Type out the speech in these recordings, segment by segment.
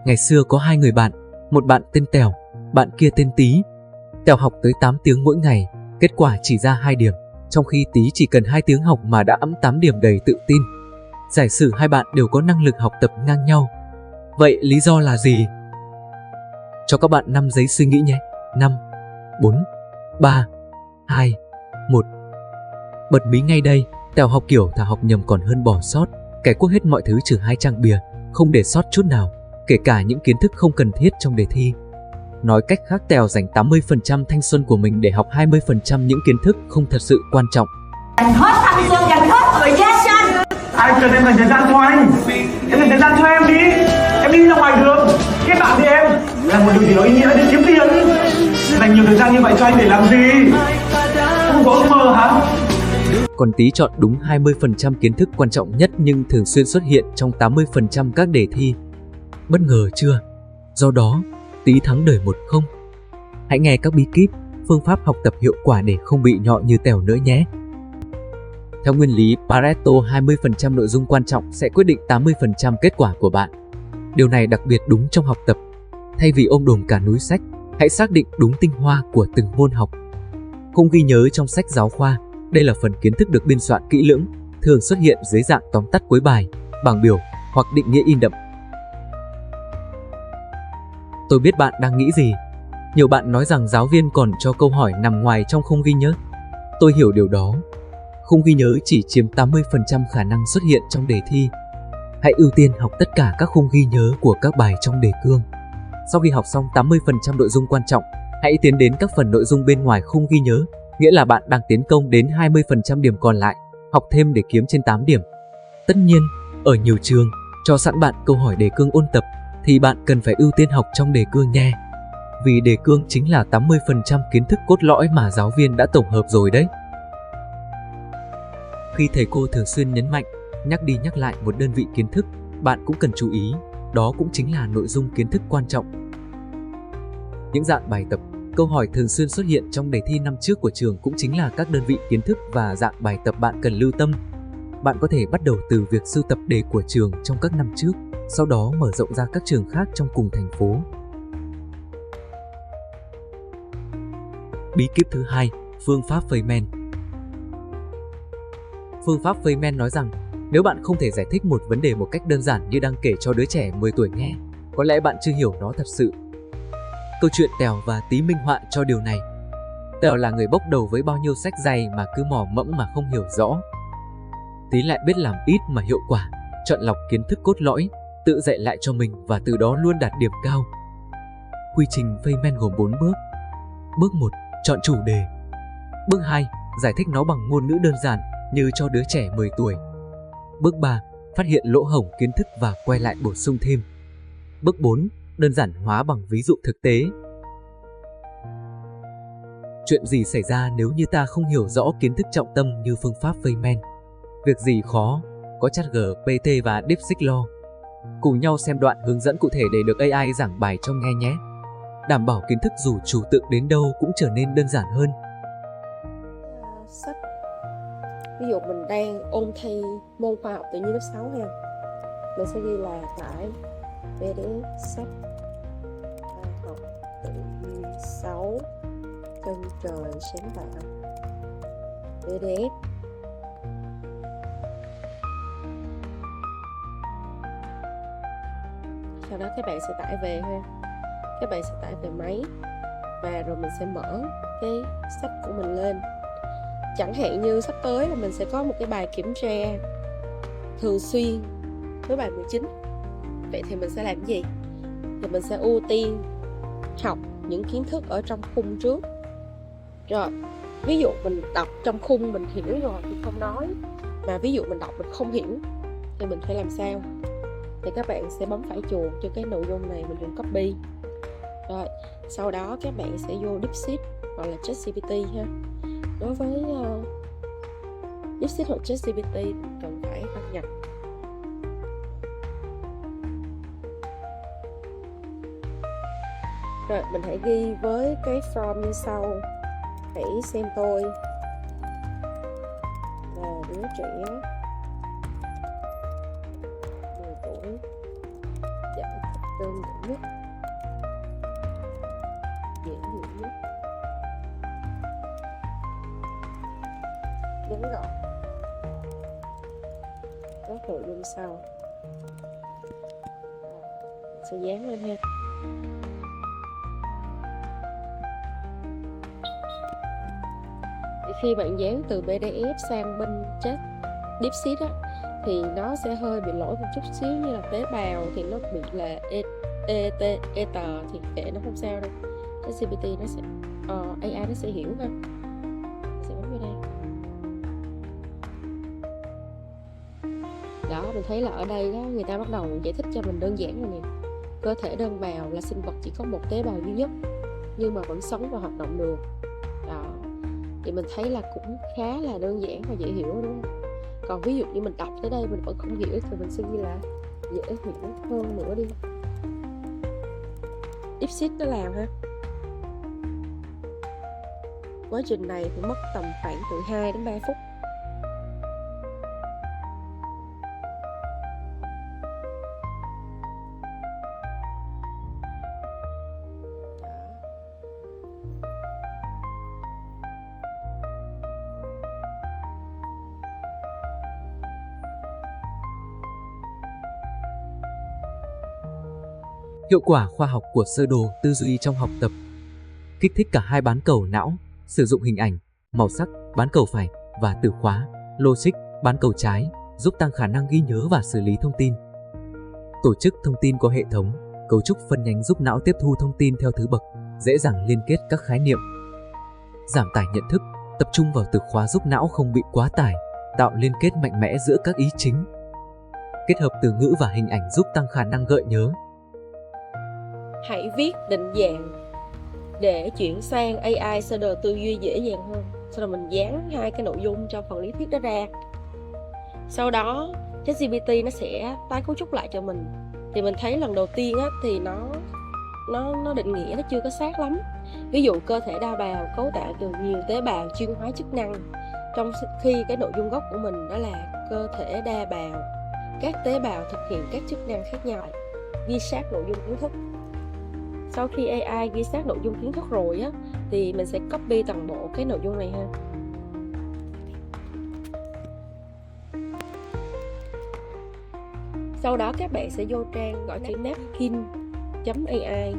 Ngày xưa có hai người bạn, một bạn tên Tèo, bạn kia tên Tí. Tèo học tới 8 tiếng mỗi ngày, kết quả chỉ ra 2 điểm, trong khi Tí chỉ cần 2 tiếng học mà đã ẵm 8 điểm đầy tự tin. Giả sử hai bạn đều có năng lực học tập ngang nhau. Vậy lý do là gì? Cho các bạn 5 giây suy nghĩ nhé. 5, 4, 3, 2, 1. Bật mí ngay đây, Tèo học kiểu thà học nhầm còn hơn bỏ sót, kẻ cuốc hết mọi thứ trừ 2 trang bìa, không để sót chút nào, kể cả những kiến thức không cần thiết trong đề thi. Nói cách khác, Tèo dành 80% thanh xuân của mình để học 20% những kiến thức không thật sự quan trọng. Dành hết thanh xuân, dành hết thời gian cho anh. Ai cần em dành thời gian cho anh? Em dành thời gian cho em đi. Em đi ra ngoài đường, kết bạn với em là một điều gì đó ý nghĩa để kiếm tiền. Dành nhiều thời gian như vậy cho anh để làm gì? Không có ước mơ hả? Còn Tí chọn đúng 20% kiến thức quan trọng nhất nhưng thường xuyên xuất hiện trong 80% các đề thi. Bất ngờ chưa? Do đó, Tí thắng đời 1-0. Hãy nghe các bí kíp, phương pháp học tập hiệu quả để không bị nhọ như Tèo nữa nhé. Theo nguyên lý Pareto, 20% nội dung quan trọng sẽ quyết định 80% kết quả của bạn. Điều này đặc biệt đúng trong học tập. Thay vì ôm đồm cả núi sách, hãy xác định đúng tinh hoa của từng môn học. Không ghi nhớ trong sách giáo khoa, đây là phần kiến thức được biên soạn kỹ lưỡng, thường xuất hiện dưới dạng tóm tắt cuối bài, bảng biểu hoặc định nghĩa in đậm. Tôi biết bạn đang nghĩ gì. Nhiều bạn nói rằng giáo viên còn cho câu hỏi nằm ngoài trong không ghi nhớ. Tôi hiểu điều đó. Không ghi nhớ chỉ chiếm 80% khả năng xuất hiện trong đề thi. Hãy ưu tiên học tất cả các khung ghi nhớ của các bài trong đề cương. Sau khi học xong 80% nội dung quan trọng, hãy tiến đến các phần nội dung bên ngoài khung ghi nhớ, nghĩa là bạn đang tiến công đến 20% điểm còn lại, học thêm để kiếm trên 8 điểm. Tất nhiên, ở nhiều trường, cho sẵn bạn câu hỏi đề cương ôn tập, thì bạn cần phải ưu tiên học trong đề cương nhé. Vì đề cương chính là 80% kiến thức cốt lõi mà giáo viên đã tổng hợp rồi đấy. Khi thầy cô thường xuyên nhấn mạnh, nhắc đi nhắc lại một đơn vị kiến thức, bạn cũng cần chú ý, đó cũng chính là nội dung kiến thức quan trọng. Những dạng bài tập, câu hỏi thường xuyên xuất hiện trong đề thi năm trước của trường cũng chính là các đơn vị kiến thức và dạng bài tập bạn cần lưu tâm. Bạn có thể bắt đầu từ việc sưu tập đề của trường trong các năm trước, sau đó mở rộng ra các trường khác trong cùng thành phố. Bí kíp thứ 2, phương pháp Feynman. Phương pháp Feynman nói rằng, nếu bạn không thể giải thích một vấn đề một cách đơn giản như đang kể cho đứa trẻ 10 tuổi nghe, có lẽ bạn chưa hiểu nó thật sự. Câu chuyện Tèo và Tí minh họa cho điều này. Tèo là người bốc đầu với bao nhiêu sách dày mà cứ mò mẫm mà không hiểu rõ. Tí lại biết làm ít mà hiệu quả, chọn lọc kiến thức cốt lõi, tự dạy lại cho mình và từ đó luôn đạt điểm cao. Quy trình Feynman gồm 4 bước. Bước 1, chọn chủ đề. Bước 2, giải thích nó bằng ngôn ngữ đơn giản như cho đứa trẻ 10 tuổi. Bước 3, phát hiện lỗ hổng kiến thức và quay lại bổ sung thêm. Bước 4, đơn giản hóa bằng ví dụ thực tế. Chuyện gì xảy ra nếu như ta không hiểu rõ kiến thức trọng tâm như phương pháp Feynman? Việc gì khó? Có ChatGPT và DeepSeek lo. Cùng nhau xem đoạn hướng dẫn cụ thể để được AI giảng bài cho nghe nhé. Đảm bảo kiến thức dù trừu tượng đến đâu cũng trở nên đơn giản hơn. Sách. Ví dụ mình đang ôn thi môn khoa học tự nhiên lớp 6 ha. Mình sẽ ghi là tải PDF sách khoa học tự nhiên 6 chân trời sáng tạo PDF. Sau đó các bạn sẽ tải về ha. Các bạn sẽ tải về máy và rồi mình sẽ mở cái sách của mình lên. Chẳng hạn như sắp tới là mình sẽ có một cái bài kiểm tra thường xuyên với bài 19. Vậy thì mình sẽ làm cái gì? Thì mình sẽ ưu tiên học những kiến thức ở trong khung trước. Rồi, ví dụ mình đọc trong khung mình hiểu rồi thì không nói. Mà ví dụ mình đọc mình không hiểu thì mình phải làm sao? Thì các bạn sẽ bấm phải chuột cho cái nội dung này, mình dùng copy. Rồi, sau đó các bạn sẽ vô DeepSeek hoặc là ChatGPT ha. Đối với DeepSeek hoặc ChatGPT cần phải đăng nhập. Rồi, mình hãy ghi với cái form như sau. Hãy xem tôi là đứa trẻ 10 tuổi, giỏi thuyết đơn giản nhất, dễ hiểu nhất, ngắn gọn. Các nội dung sau sẽ dán lên ha. Khi bạn dán từ PDF sang bên chat DeepSeek á, thì nó sẽ hơi bị lỗi một chút xíu, như là tế bào thì nó bị là ether thì kệ, nó không sao đâu. ChatGPT nó sẽ AI nó sẽ hiểu ha. Sẽ bấm vào đây. Đó, mình thấy là ở đây đó người ta bắt đầu giải thích cho mình đơn giản rồi nè. Cơ thể đơn bào là sinh vật chỉ có một tế bào duy nhất nhưng mà vẫn sống và hoạt động được. Đó, thì mình thấy là cũng khá là đơn giản và dễ hiểu đúng không? Còn ví dụ như mình đọc tới đây mình vẫn không hiểu thì mình sẽ ghi là dễ hiểu hơn nữa đi. DeepSeek nó làm ha. Quá trình này thì mất tầm khoảng từ 2 đến 3 phút. Hiệu quả khoa học của sơ đồ tư duy trong học tập. Kích thích cả hai bán cầu não, sử dụng hình ảnh, màu sắc, bán cầu phải và từ khóa, logic, bán cầu trái, giúp tăng khả năng ghi nhớ và xử lý thông tin. Tổ chức thông tin có hệ thống, cấu trúc phân nhánh giúp não tiếp thu thông tin theo thứ bậc, dễ dàng liên kết các khái niệm. Giảm tải nhận thức, tập trung vào từ khóa giúp não không bị quá tải, tạo liên kết mạnh mẽ giữa các ý chính. Kết hợp từ ngữ và hình ảnh giúp tăng khả năng gợi nhớ. Hãy viết định dạng để chuyển sang AI sơ đồ tư duy dễ dàng hơn. Sau đó mình dán hai cái nội dung trong phần lý thuyết đó ra. Sau đó ChatGPT nó sẽ tái cấu trúc lại cho mình. Thì mình thấy lần đầu tiên á, thì nó định nghĩa nó chưa có sát lắm. Ví dụ cơ thể đa bào cấu tạo từ nhiều tế bào chuyên hóa chức năng, trong khi cái nội dung gốc của mình đó là cơ thể đa bào, các tế bào thực hiện các chức năng khác nhau. Ghi sát nội dung kiến thức. Sau khi AI ghi sát nội dung kiến thức rồi á, thì mình sẽ copy toàn bộ cái nội dung này ha. Sau đó các bạn sẽ vô trang gọi chữ napkin.ai,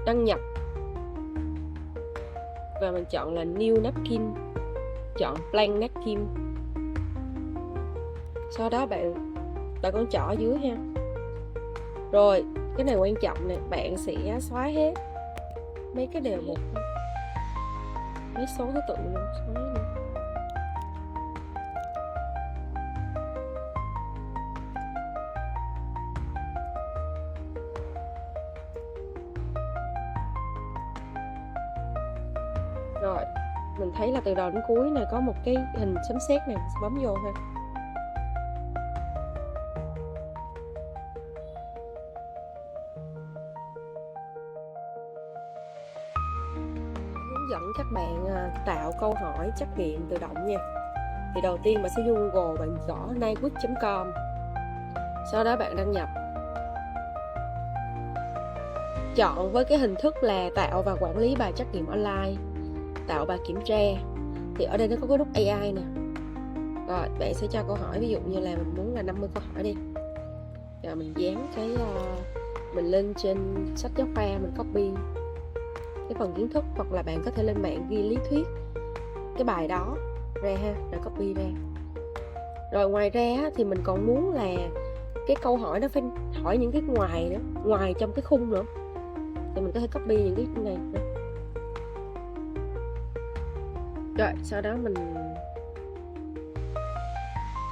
đăng nhập và mình chọn là new napkin, chọn blank napkin. Sau đó bạn con trỏ ở dưới ha. Rồi cái này quan trọng nè, bạn sẽ xóa hết mấy cái đều một, mấy số thứ tự luôn, xóa đi. Rồi mình thấy là từ đầu đến cuối này có một cái hình sấm sét này, mình sẽ bấm vô ha. Hướng dẫn các bạn tạo câu hỏi trắc nghiệm tự động nha. Thì đầu tiên bạn sẽ vô Google, bạn gõ naigood.com, sau đó bạn đăng nhập, chọn với cái hình thức là tạo và quản lý bài trắc nghiệm online, tạo bài kiểm tra. Thì ở đây nó có cái nút AI nè. Rồi bạn sẽ cho câu hỏi, ví dụ như là mình muốn là 50 câu hỏi đi. Rồi mình dán cái mình lên trên sách giáo khoa, mình copy cái phần kiến thức, hoặc là bạn có thể lên mạng ghi lý thuyết cái bài đó ra ha, rồi copy ra. Rồi ngoài ra thì mình còn muốn là cái câu hỏi nó phải hỏi những cái ngoài nữa, ngoài trong cái khung nữa, thì mình có thể copy những cái này nữa. Rồi sau đó mình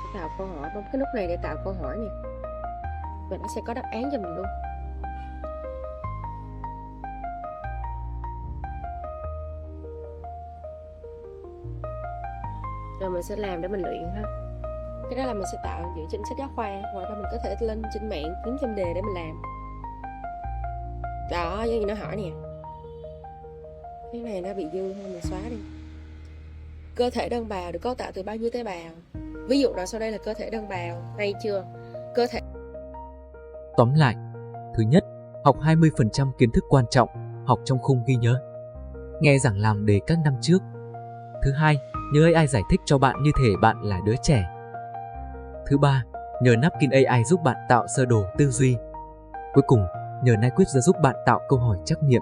sẽ tạo câu hỏi, bấm cái nút này để tạo câu hỏi nè, và nó sẽ có đáp án cho mình luôn. Rồi mình sẽ làm để mình luyện ha. Cái đó là mình sẽ tạo dựa trên sách giáo khoa, hoặc là mình có thể lên trên mạng kiếm trong đề để mình làm. Đó, giống như nó hỏi nè, cái này nó bị dư thôi, mình xóa đi. Cơ thể đơn bào được cấu tạo từ bao nhiêu tế bào? Ví dụ nào sau đây là cơ thể đơn bào, hay chưa? Cơ thể Tóm lại, thứ nhất, học 20% kiến thức quan trọng, học trong khung ghi nhớ. Nghe giảng làm đề các năm trước. Thứ hai, nhờ AI giải thích cho bạn như thể bạn là đứa trẻ. Thứ ba, nhờ Napkin AI giúp bạn tạo sơ đồ tư duy. Cuối cùng, nhờ Nyquist giúp bạn tạo câu hỏi trắc nghiệm.